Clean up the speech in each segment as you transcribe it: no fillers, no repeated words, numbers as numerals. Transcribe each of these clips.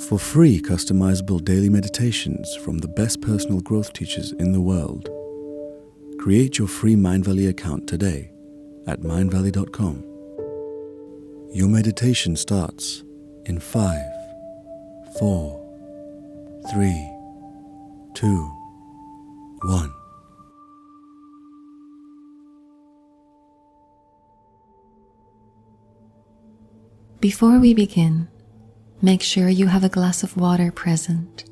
For free customizable daily meditations from the best personal growth teachers in the world, create your free Mindvalley account today at mindvalley.com. Your meditation starts in 5, 4, 3, 2, 1. Before we begin, make sure you have a glass of water present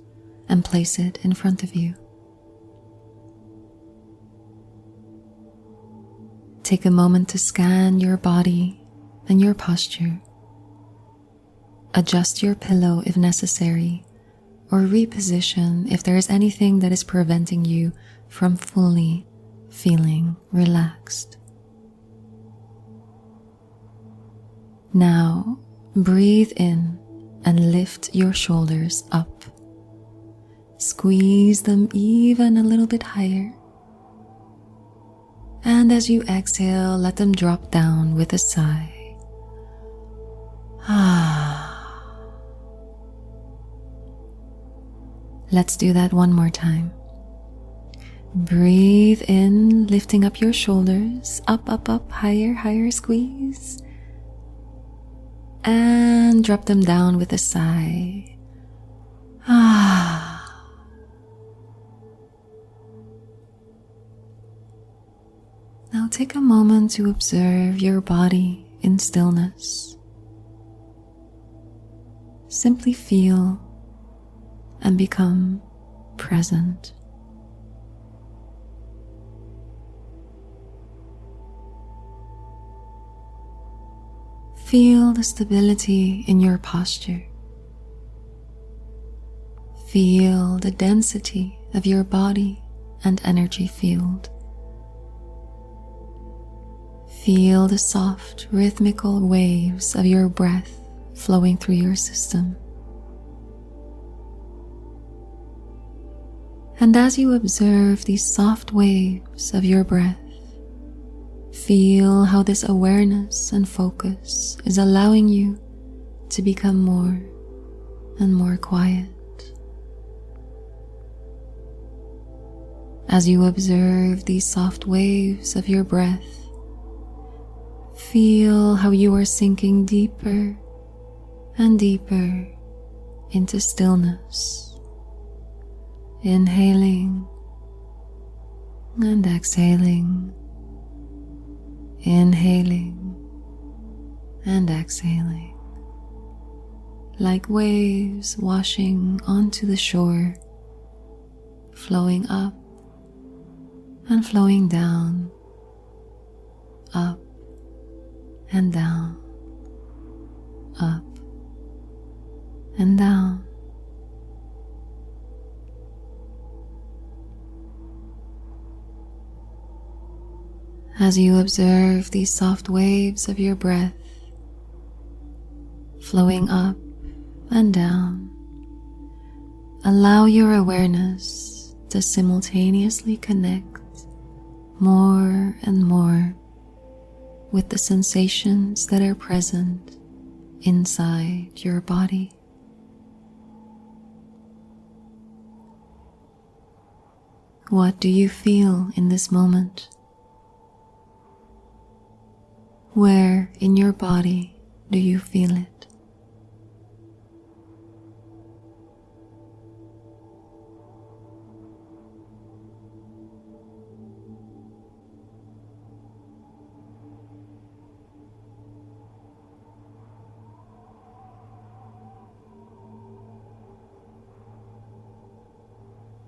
and place it in front of you. Take a moment to scan your body and your posture. Adjust your pillow if necessary, or reposition if there is anything that is preventing you from fully feeling relaxed. Now, breathe in and lift your shoulders up. Squeeze them even a little bit higher. And as you exhale, let them drop down with a sigh. Let's do that one more time. Breathe in, lifting up your shoulders, up, up, up, higher, higher, squeeze. And drop them down with a sigh. Now take a moment to observe your body in stillness. Simply feel and become present. Feel the stability in your posture. Feel the density of your body and energy field. Feel the soft, rhythmical waves of your breath flowing through your system. And as you observe these soft waves of your breath, feel how this awareness and focus is allowing you to become more and more quiet. As you observe these soft waves of your breath, feel how you are sinking deeper and deeper into stillness, inhaling and exhaling, inhaling and exhaling, like waves washing onto the shore, flowing up and flowing down, up and down, up and down. As you observe these soft waves of your breath flowing up and down, allow your awareness to simultaneously connect more and more with the sensations that are present inside your body. What do you feel in this moment? Where in your body do you feel it?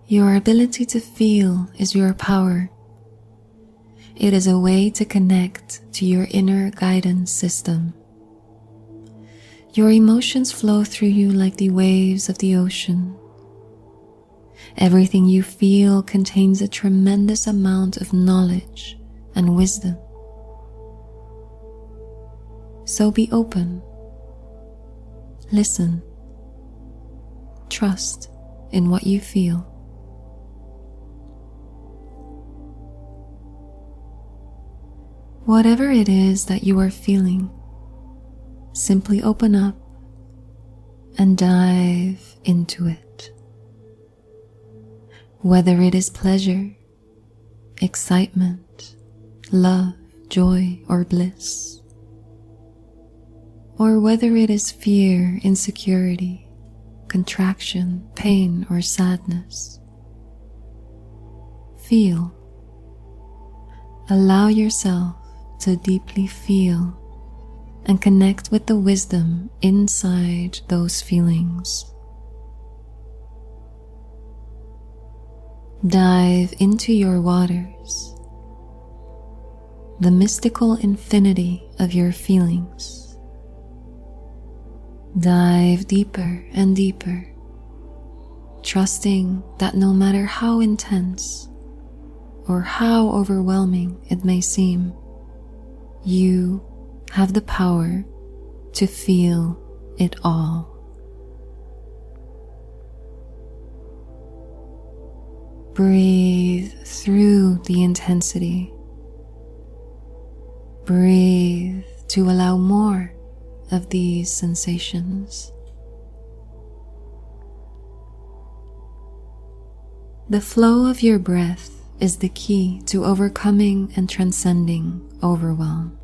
Your ability to feel is your power. It is a way to connect to your inner guidance system. Your emotions flow through you like the waves of the ocean. Everything you feel contains a tremendous amount of knowledge and wisdom. So be open. Listen. Trust in what you feel. Whatever it is that you are feeling, simply open up and dive into it. Whether it is pleasure, excitement, love, joy, or bliss, or whether it is fear, insecurity, contraction, pain, or sadness. Feel. Allow yourself to deeply feel and connect with the wisdom inside those feelings. Dive into your waters, the mystical infinity of your feelings. Dive deeper and deeper, trusting that no matter how intense or how overwhelming it may seem, you have the power to feel it all. Breathe through the intensity. Breathe to allow more of these sensations. The flow of your breath is the key to overcoming and transcending overwhelm.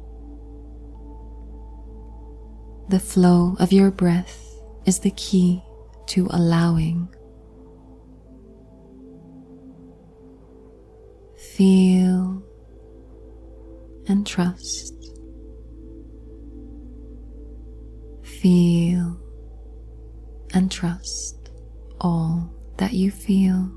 The flow of your breath is the key to allowing. Feel and trust. Feel and trust all that you feel.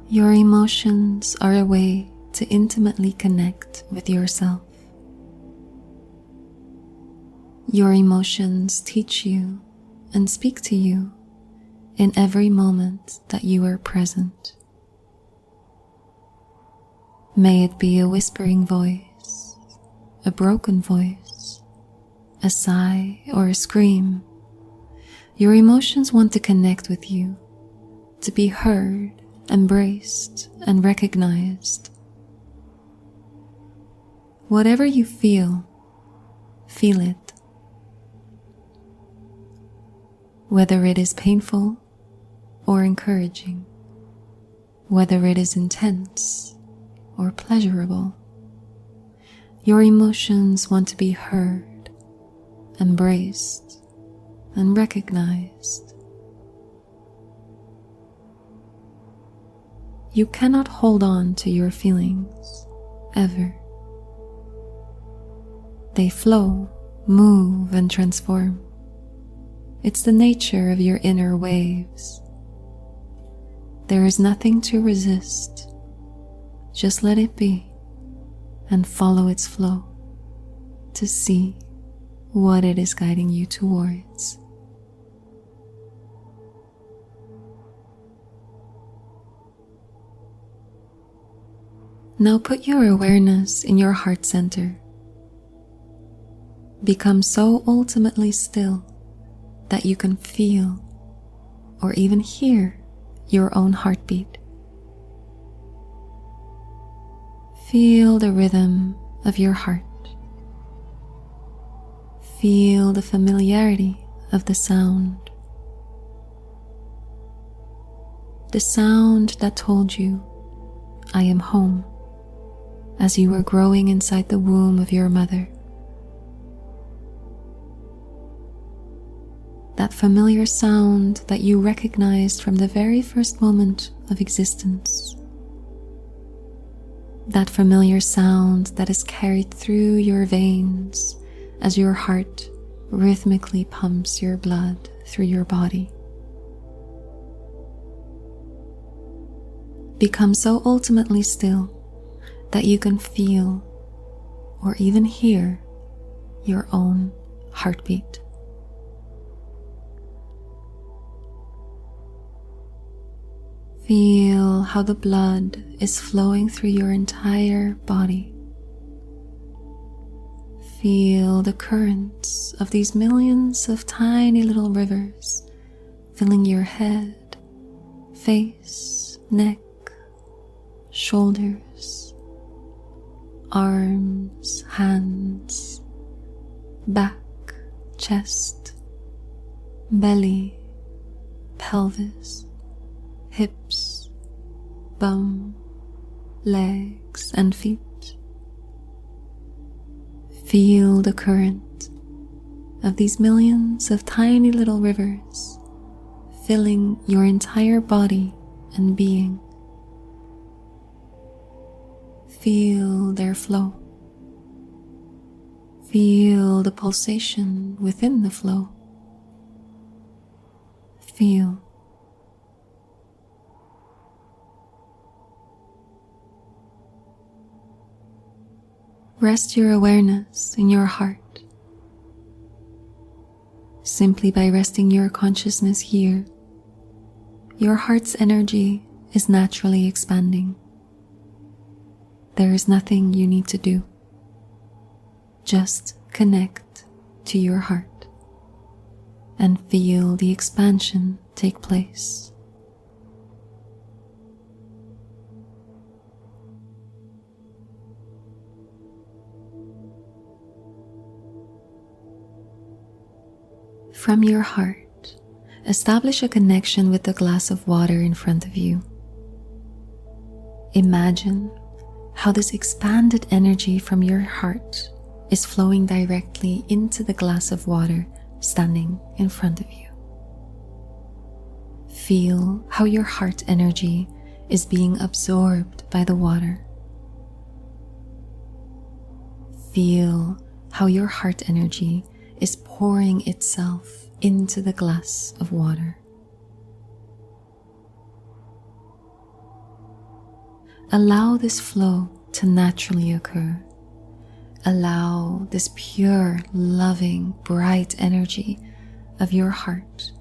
Your emotions are a way to intimately connect with yourself. Your emotions teach you and speak to you in every moment that you are present. May it be a whispering voice, a broken voice, a sigh, or a scream. Your emotions want to connect with you, to be heard, embraced, and recognized. Whatever you feel it. Whether it is painful or encouraging, whether it is intense or pleasurable, your emotions want to be heard, embraced, and recognized. You cannot hold on to your feelings, ever. They flow, move, and transform. It's the nature of your inner waves. There is nothing to resist. Just let it be and follow its flow to see what it is guiding you towards. Now put your awareness in your heart center. Become so ultimately still that you can feel or even hear your own heartbeat. Feel the rhythm of your heart. Feel the familiarity of the sound. The sound that told you, "I am home," as you were growing inside the womb of your mother. That familiar sound that you recognized from the very first moment of existence. That familiar sound that is carried through your veins as your heart rhythmically pumps your blood through your body. Become so ultimately still that you can feel or even hear your own heartbeat. Feel how the blood is flowing through your entire body. Feel the currents of these millions of tiny little rivers filling your head, face, neck, shoulders, arms, hands, back, chest, belly, pelvis, hips, bum, legs, and feet. Feel the current of these millions of tiny little rivers filling your entire body and being. Feel their flow. Feel the pulsation within the flow. Feel. Rest your awareness in your heart. Simply by resting your consciousness here, your heart's energy is naturally expanding. There is nothing you need to do. Just connect to your heart and feel the expansion take place. From your heart, establish a connection with the glass of water in front of you. Imagine how this expanded energy from your heart is flowing directly into the glass of water standing in front of you. Feel how your heart energy is being absorbed by the water. Feel how your heart energy is pouring itself into the glass of water. Allow this flow to naturally occur. Allow this pure, loving, bright energy of your heart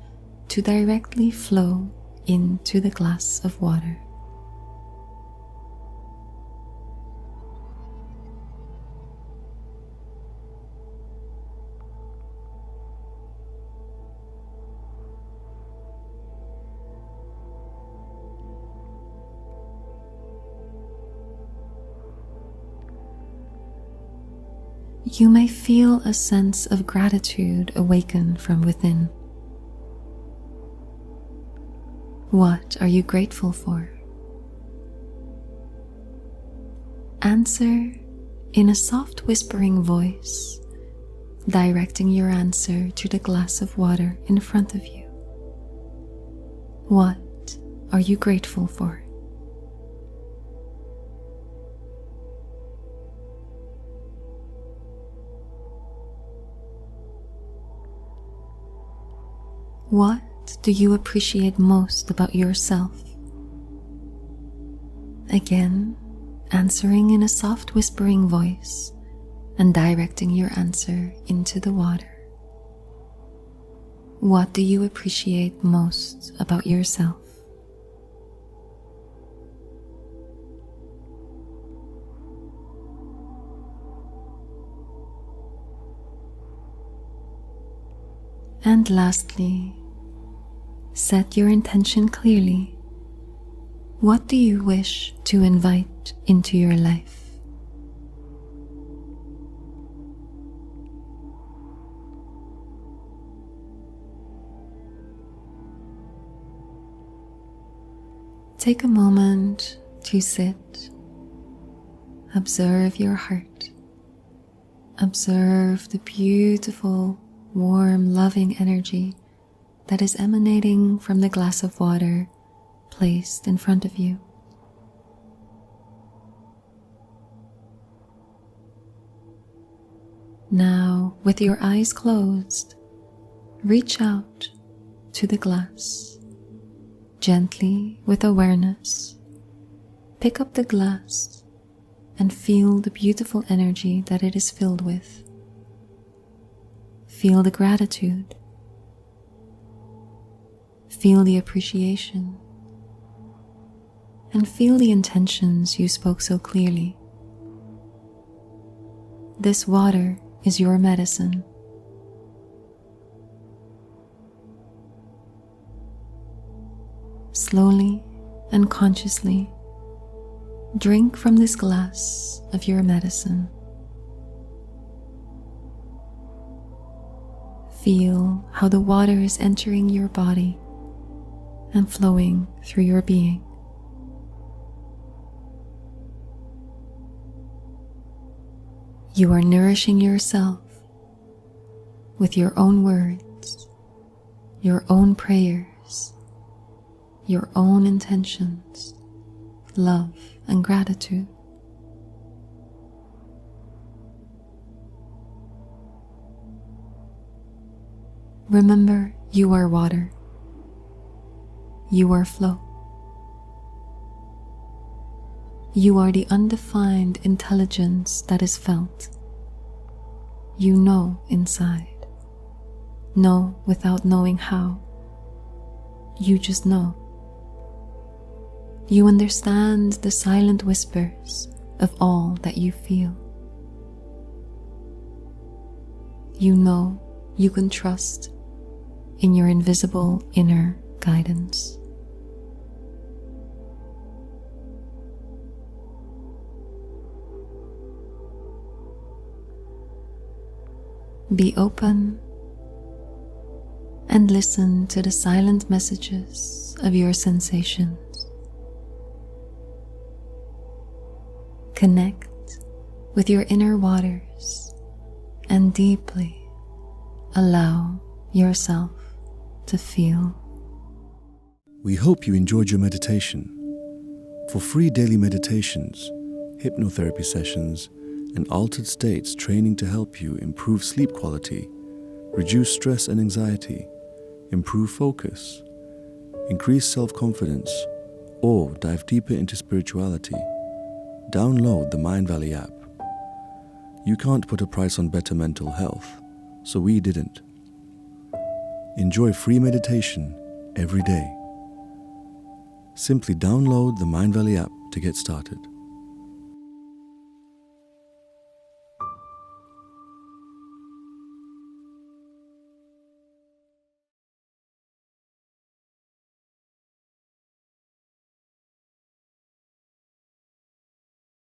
to directly flow into the glass of water. You may feel a sense of gratitude awaken from within. What are you grateful for? Answer in a soft whispering voice, directing your answer to the glass of water in front of you. What are you grateful for? What do you appreciate most about yourself? Again, answering in a soft whispering voice and directing your answer into the water. What do you appreciate most about yourself? And lastly, set your intention clearly. What do you wish to invite into your life? Take a moment to sit. Observe your heart. Observe the beautiful, warm, loving energy that is emanating from the glass of water placed in front of you. Now, with your eyes closed, reach out to the glass. Gently, with awareness, pick up the glass and feel the beautiful energy that it is filled with. Feel the gratitude. Feel the appreciation. And feel the intentions you spoke so clearly. This water is your medicine. slowly and consciously drink from this glass of your medicine. Feel how the water is entering your body and flowing through your being. You are nourishing yourself with your own words, your own prayers, your own intentions, love and gratitude. Remember, you are water. You are flow. You are the undefined intelligence that is felt. You know inside. Know without knowing how. You just know. You understand the silent whispers of all that you feel. You know you can trust in your invisible inner guidance. Be open and listen to the silent messages of your sensations. Connect with your inner waters and deeply allow yourself to feel. We hope you enjoyed your meditation. For free daily meditations, hypnotherapy sessions, and altered states training to help you improve sleep quality, reduce stress and anxiety, improve focus, increase self-confidence, or dive deeper into spirituality, download the Mindvalley app. You can't put a price on better mental health, so we didn't. Enjoy free meditation every day. Simply download the Mindvalley app to get started.